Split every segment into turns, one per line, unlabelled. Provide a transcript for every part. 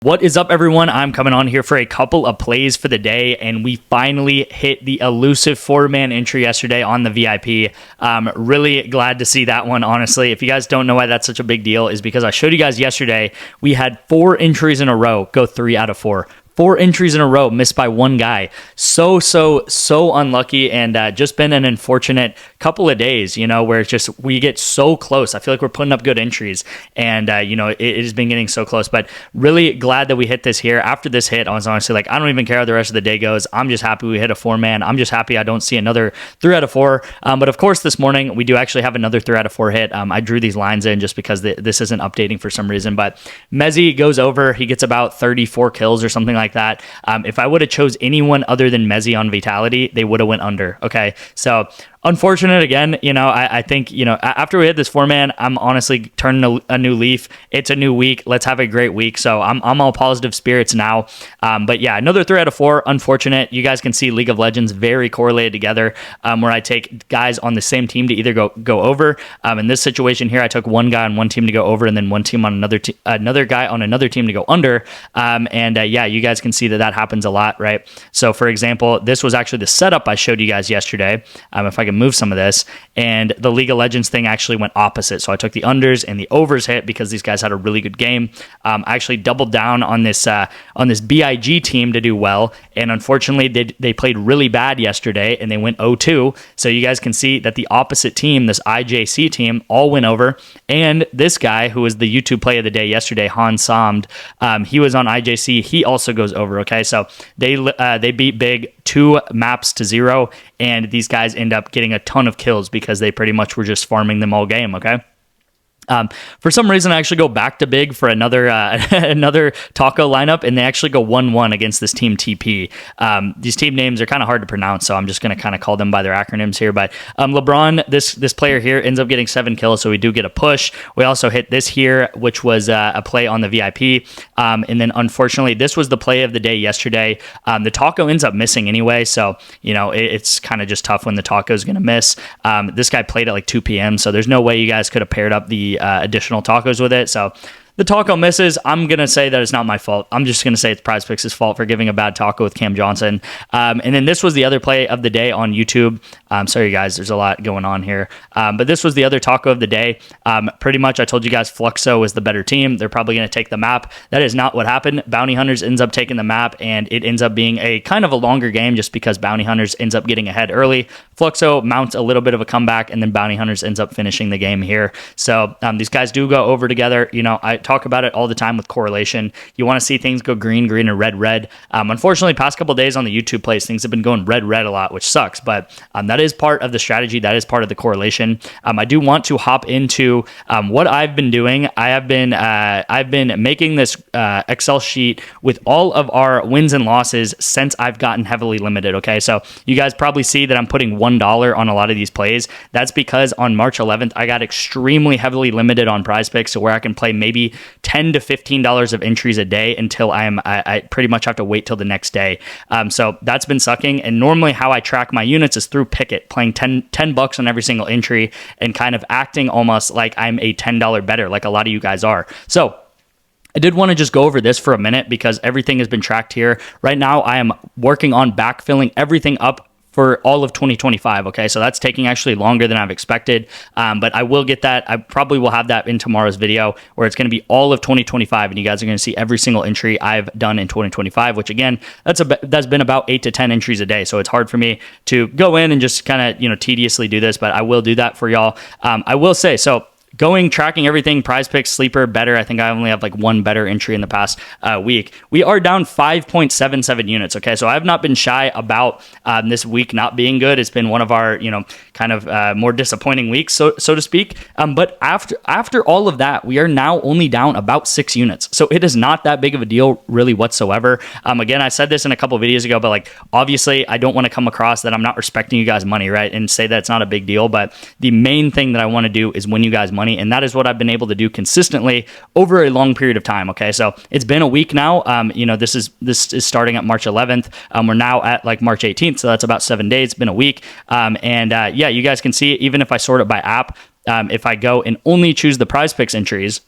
What is up, everyone? I'm coming on here for a couple of plays for the day, and we finally hit the elusive 4-man entry yesterday on the VIP. Really glad to see that one, honestly. If you guys don't know why that's such a big deal, is because I showed you guys yesterday we had 4 entries in a row go 3 out of 4. 4 entries in a row missed by one guy. So unlucky, and just been an unfortunate couple of days, where it's just we get so close. I feel like we're putting up good entries, and it has been getting so close. But really glad that we hit this here. After this hit, I was honestly like, I don't even care how the rest of the day goes. I'm just happy we hit a 4-man. I'm just happy I don't see another 3 out of 4. But of course, this morning we do actually have another 3 out of 4 hit. I drew these lines in just because this isn't updating for some reason. But Mezzi goes over. He gets about 34 kills or something like that. If I would have chose anyone other than Mezzi on Vitality, they would have went under. Okay, so unfortunate again. I think after we hit this 4-man, I'm honestly turning a new leaf. It's a new week. Let's have a great week. So I'm all positive spirits now. But yeah, another 3 out of 4. Unfortunate. You guys can see League of Legends very correlated together, where I take guys on the same team to either go over. In this situation here, I took one guy on one team to go over, and then one team on another guy on another team to go under. Yeah, you guys can see that happens a lot, right? So for example, this was actually the setup I showed you guys yesterday. If I can move some of this, and the League of Legends thing actually went opposite. So I took the unders and the overs hit because these guys had a really good game. I actually doubled down on this BIG team to do well, and unfortunately they played really bad yesterday and they went 0-2. So you guys can see that the opposite team, this IJC team, all went over. And this guy who was the YouTube play of the day yesterday, Han Samd, he was on IJC. He also goes over. Okay, so they beat big 2 maps to 0, and these guys end up getting a ton of kills because they pretty much were just farming them all game. Okay. For some reason, I actually go back to big for another another taco lineup, and they actually go 1-1 against this team TP. These team names are kind of hard to pronounce, so I'm just going to kind of call them by their acronyms here. But LeBron, this player here, ends up getting 7 kills, so we do get a push. We also hit this here, which was a play on the VIP. And then, unfortunately, this was the play of the day yesterday. The taco ends up missing anyway, so it's kind of just tough when the taco is going to miss. This guy played at like 2 p.m., so there's no way you guys could have paired up the additional tacos with it. So the taco misses. I'm going to say that it's not my fault. I'm just going to say it's PrizePicks' fault for giving a bad taco with Cam Johnson. And then this was the other play of the day on YouTube. Sorry, guys, there's a lot going on here. But this was the other taco of the day. Pretty much, I told you guys Fluxo is the better team. They're probably going to take the map. That is not what happened. Bounty Hunters ends up taking the map, and it ends up being a kind of a longer game just because Bounty Hunters ends up getting ahead early. Fluxo mounts a little bit of a comeback, and then Bounty Hunters ends up finishing the game here. So these guys do go over together. I talk about it all the time with correlation. You want to see things go green, green, or red, red. Unfortunately, past couple of days on the YouTube plays, things have been going red, red a lot, which sucks. But that is part of the strategy. That is part of the correlation. I do want to hop into what I've been doing. I've been making this Excel sheet with all of our wins and losses since I've gotten heavily limited. Okay, so you guys probably see that I'm putting $1 on a lot of these plays. That's because on March 11th, I got extremely heavily limited on PrizePicks, so where I can play maybe $10 to $15 of entries a day until I pretty much have to wait till the next day. So that's been sucking. And normally how I track my units is through Picket, playing $10 on every single entry and kind of acting almost like I'm a $10 better, like a lot of you guys are. So I did want to just go over this for a minute because everything has been tracked here. Right now, I am working on backfilling everything up for all of 2025. Okay, so that's taking actually longer than I've expected, but I will get that. I probably will have that in tomorrow's video where it's going to be all of 2025, and you guys are going to see every single entry I've done in 2025, which again, that's been about 8 to 10 entries a day, so it's hard for me to go in and just kind of tediously do this, but I will do that for y'all. I will say, so tracking everything, PrizePicks, Sleeper, better. I think I only have like one better entry in the past week. We are down 5.77 units. Okay, so I have not been shy about this week not being good. It's been one of our, kind of more disappointing weeks, so to speak. But after all of that, we are now only down about 6 units. So it is not that big of a deal really whatsoever. Again, I said this in a couple of videos ago, but like obviously I don't want to come across that I'm not respecting you guys' money, right? And say that it's not a big deal. But the main thing that I want to do is win you guys money. And that is what I've been able to do consistently over a long period of time. Okay, so it's been a week now. This is starting at March 11th. We're now at like March 18th, so that's about 7 days. It's been a week, yeah, you guys can see it. Even if I sort it by app, if I go and only choose the PrizePicks entries,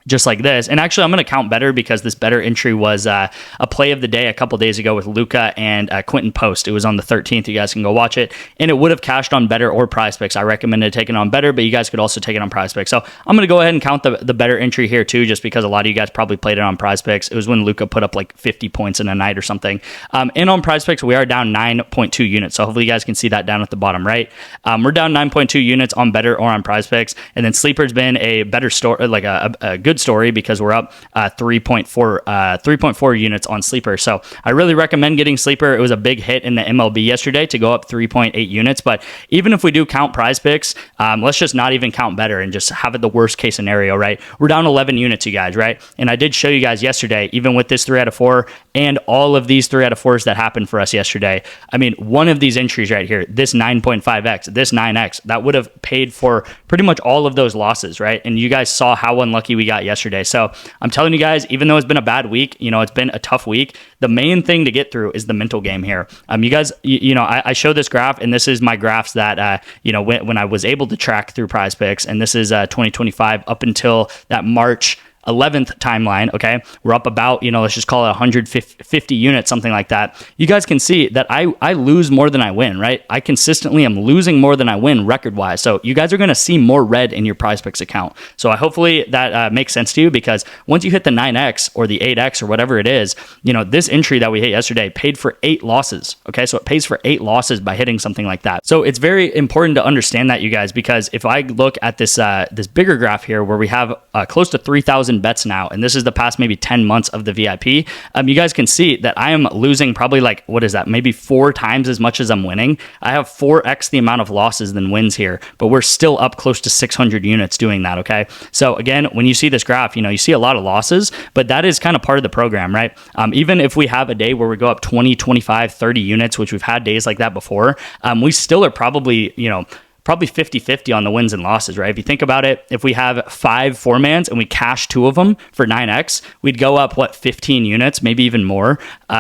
just like this. And actually, I'm going to count better because this better entry was a play of the day a couple days ago with Luca and Quentin Post. It was on the 13th. You guys can go watch it. And it would have cashed on better or PrizePicks. I recommended taking it on better, but you guys could also take it on PrizePicks. So I'm going to go ahead and count the better entry here too, just because a lot of you guys probably played it on PrizePicks. It was when Luca put up like 50 points in a night or something. And on PrizePicks, we are down 9.2 units. So hopefully you guys can see that down at the bottom right. We're down 9.2 units on better or on PrizePicks. And then Sleeper's been a better story, like a good story, because we're up 3.4 units on Sleeper. So I really recommend getting Sleeper. It was a big hit in the MLB yesterday to go up 3.8 units. But even if we do count PrizePicks, let's just not even count better and just have it the worst case scenario, right? We're down 11 units, you guys, right? And I did show you guys yesterday, even with this 3 out of 4 and all of these 3 out of 4s that happened for us yesterday. I mean, one of these entries right here, this 9.5x, this 9x, that would have paid for pretty much all of those losses, right? And you guys saw how unlucky we got yesterday. So I'm telling you guys, even though it's been a bad week, it's been a tough week, the main thing to get through is the mental game here. You guys, I show this graph, and this is my graphs that, when I was able to track through PrizePicks, and this is 2025 up until that March 11th timeline. Okay, we're up about, let's just call it 150 units, something like that. You guys can see that I lose more than I win, right? I consistently am losing more than I win record wise. So you guys are going to see more red in your PrizePicks account. So hopefully that makes sense to you, because once you hit the 9x or the 8x or whatever it is, this entry that we hit yesterday paid for 8 losses. Okay, so it pays for 8 losses by hitting something like that. So it's very important to understand that, you guys, because if I look at this this bigger graph here where we have close to 3,000 bets now, and this is the past maybe 10 months of the VIP, you guys can see that I am losing probably like, what is that, maybe 4 times as much as I'm winning. I have 4x the amount of losses than wins here, but we're still up close to 600 units doing that. Okay, so again, when you see this graph, you see a lot of losses, but that is kind of part of the program, right? Even if we have a day where we go up 20, 25, 30 units, which we've had days like that before, we still are probably 50-50 on the wins and losses, right? If you think about it, if we have 5 4-mans and we cash 2 of them for 9x, we'd go up, 15 units, maybe even more,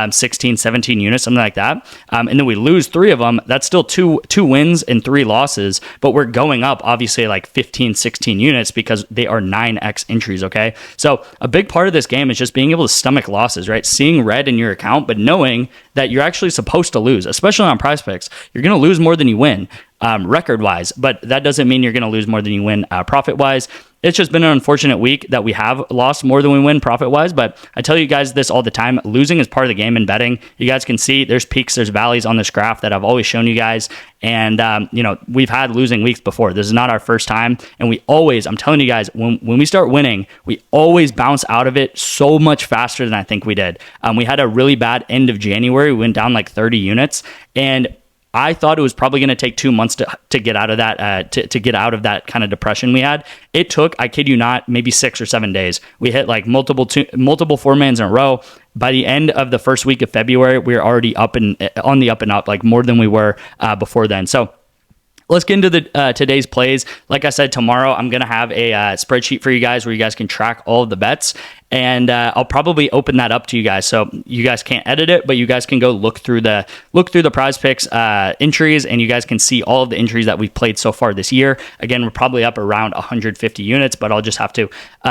16, 17 units, something like that. And then we lose 3 of them. That's still two wins and 3 losses, but we're going up obviously like 15, 16 units because they are 9x entries, okay? So a big part of this game is just being able to stomach losses, right? Seeing red in your account, but knowing that you're actually supposed to lose, especially on PrizePicks. You're going to lose more than you win. Record-wise, but that doesn't mean you're going to lose more than you win profit-wise. It's just been an unfortunate week that we have lost more than we win profit-wise, but I tell you guys this all the time. Losing is part of the game in betting. You guys can see there's peaks, there's valleys on this graph that I've always shown you guys, and we've had losing weeks before. This is not our first time, and we always, I'm telling you guys, when we start winning, we always bounce out of it so much faster than I think we did. We had a really bad end of January. We went down like 30 units, and I thought it was probably going to take 2 months to get out of that, to get out of that kind of depression we had. It took, I kid you not, maybe 6 or 7 days. We hit like multiple 4-mans in a row. By the end of the first week of February, we were already on the up and up, like more than we were before then. So let's get into today's plays. Like I said, tomorrow I'm going to have a spreadsheet for you guys where you guys can track all of the bets. And I'll probably open that up to you guys, so you guys can't edit it, but you guys can go look through the PrizePicks entries, and you guys can see all of the entries that we've played so far this year. Again, we're probably up around 150 units, but I'll just have to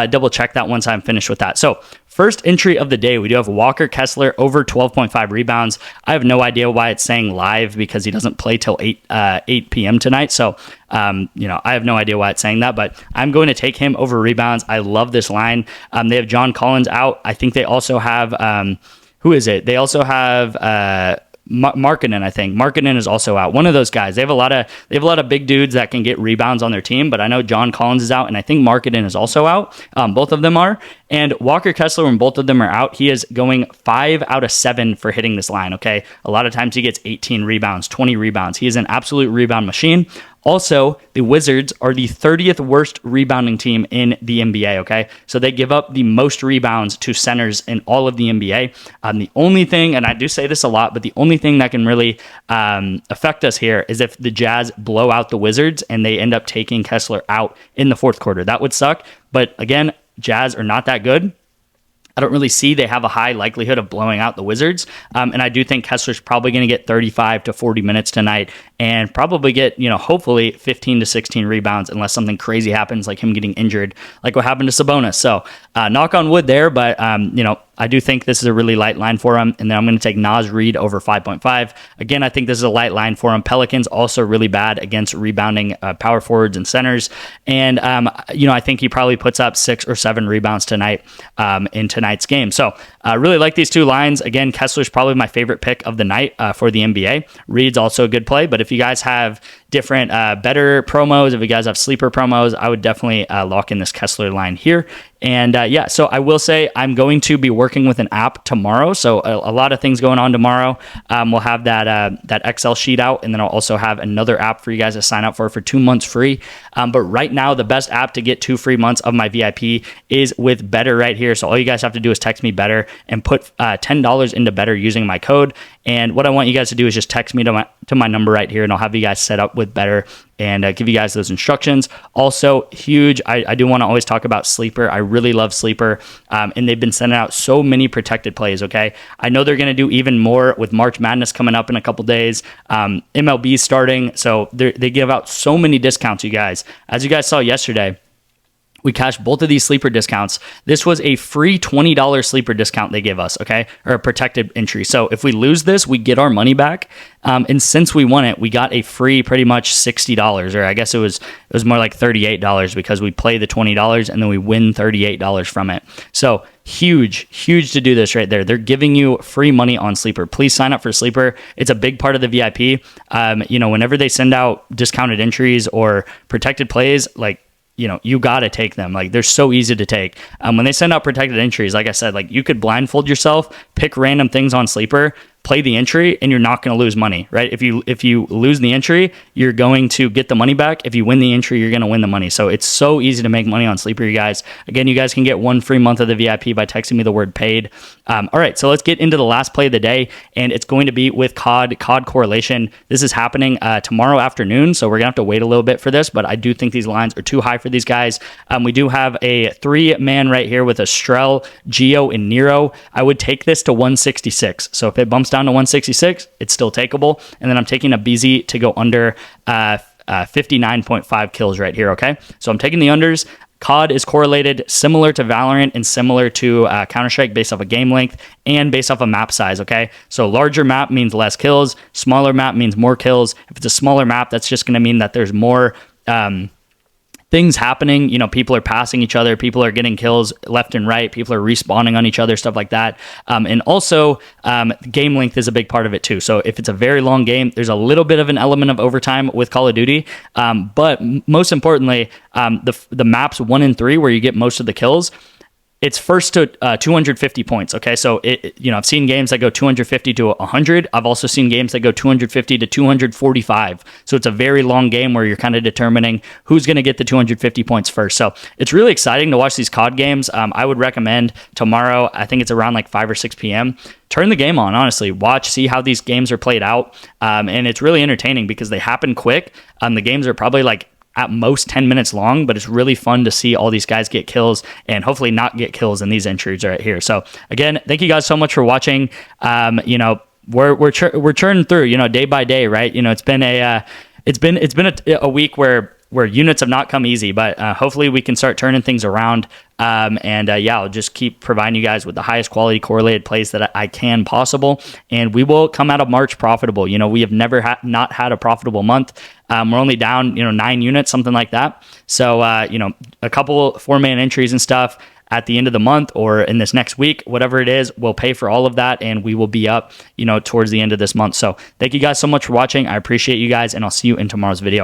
double check that once I'm finished with that. So first entry of the day, we do have Walker Kessler over 12.5 rebounds. I have no idea why it's saying live because he doesn't play till 8 p.m. tonight. So I have no idea why it's saying that, but I'm going to take him over rebounds. I love this line. They have John Collins out. I think they also have who is it? They also have Markkanen, I think. Markkanen is also out. One of those guys. They have a lot of big dudes that can get rebounds on their team, but I know John Collins is out, and I think Markkanen is also out. Both of them are. And Walker Kessler, when both of them are out, he is going 5 out of 7 for hitting this line, okay? A lot of times he gets 18 rebounds, 20 rebounds. He is an absolute rebound machine. Also, the Wizards are the 30th worst rebounding team in the NBA, okay? So they give up the most rebounds to centers in all of the NBA. The only thing, and I do say this a lot, but the only thing that can really affect us here is if the Jazz blow out the Wizards and they end up taking Kessler out in the fourth quarter. That would suck. But again, Jazz are not that good. I don't really see they have a high likelihood of blowing out the Wizards. And I do think Kessler's probably going to get 35 to 40 minutes tonight and probably get, hopefully 15 to 16 rebounds unless something crazy happens like him getting injured, like what happened to Sabonis. So knock on wood there, but, I do think this is a really light line for him. And then I'm going to take Naz Reid over 5.5. Again, I think this is a light line for him. Pelicans also really bad against rebounding power forwards and centers. And, I think he probably puts up 6 or 7 rebounds tonight in tonight's game. So I really like these two lines. Again, Kessler's probably my favorite pick of the night for the NBA. Reid's also a good play. But if you guys have different, better promos, if you guys have sleeper promos, I would definitely lock in this Kessler line here. And so I will say I'm going to be working with an app tomorrow. So a lot of things going on tomorrow. We'll have that Excel sheet out, and then I'll also have another app for you guys to sign up for 2 months free. But right now, the best app to get 2 free months of my VIP is with Better right here. So all you guys have to do is text me Better and put $10 into Better using my code. And what I want you guys to do is just text me to my number right here, and I'll have you guys set up with Better and give you guys those instructions. Also, huge, I do want to always talk about Sleeper. I really love Sleeper, and they've been sending out so many protected plays, okay? I know they're going to do even more with March Madness coming up in a couple days. MLB starting, so they give out so many discounts, you guys. As you guys saw yesterday, we cashed both of these sleeper discounts. This was a free $20 sleeper discount they give us, okay? Or a protected entry. So if we lose this, we get our money back. And since we won it, we got a free pretty much $60, or I guess it was more like $38 because we play the $20 and then we win $38 from it. So huge to do this right there. They're giving you free money on Sleeper. Please sign up for Sleeper. It's a big part of the VIP. Whenever they send out discounted entries or protected plays, like, you got to take them. Like, they're so easy to take. When they send out protected entries, like I said, like, you could blindfold yourself, pick random things on Sleeper, play the entry, and you're not going to lose money, right? If you lose the entry, you're going to get the money back. If you win the entry, you're going to win the money. So it's so easy to make money on Sleeper, you guys. Again, you guys can get 1 free month of the VIP by texting me the word paid. All right, so let's get into the last play of the day, and it's going to be with COD correlation. This is happening tomorrow afternoon, so we're going to have to wait a little bit for this, but I do think these lines are too high for these guys. We do have a 3-man right here with Estrell, Gio, and Nero. I would take this to 166. So if it bumps down to 166, it's still takeable. And then I'm taking a BZ to go under 59.5 kills right here, okay? So I'm taking the unders. COD is correlated similar to Valorant and similar to Counter-Strike based off of game length and based off of map size, okay? So larger map means less kills. Smaller map means more kills. If it's a smaller map, that's just going to mean that there's more things happening. People are passing each other, people are getting kills left and right, people are respawning on each other, stuff like that. And also, game length is a big part of it too. So if it's a very long game, there's a little bit of an element of overtime with Call of Duty. But most importantly, the maps 1 and 3, where you get most of the kills, it's first to 250 points, okay? So, I've seen games that go 250 to 100. I've also seen games that go 250 to 245. So it's a very long game where you're kind of determining who's going to get the 250 points first. So it's really exciting to watch these COD games. I would recommend tomorrow, I think it's around like 5 or 6 p.m., turn the game on, honestly. Watch, see how these games are played out. And it's really entertaining because they happen quick. The games are probably like at most 10 minutes long, but it's really fun to see all these guys get kills and hopefully not get kills in these entries right here. So again, thank you guys so much for watching. We're churning through, day by day, right? It's been a week where units have not come easy, but hopefully we can start turning things around. I'll just keep providing you guys with the highest quality correlated plays that I can possible. And we will come out of March profitable. We have never not had a profitable month. We're only down, 9 units, something like that. So, a couple 4-man entries and stuff at the end of the month or in this next week, whatever it is, we'll pay for all of that and we will be up, towards the end of this month. So thank you guys so much for watching. I appreciate you guys, and I'll see you in tomorrow's video.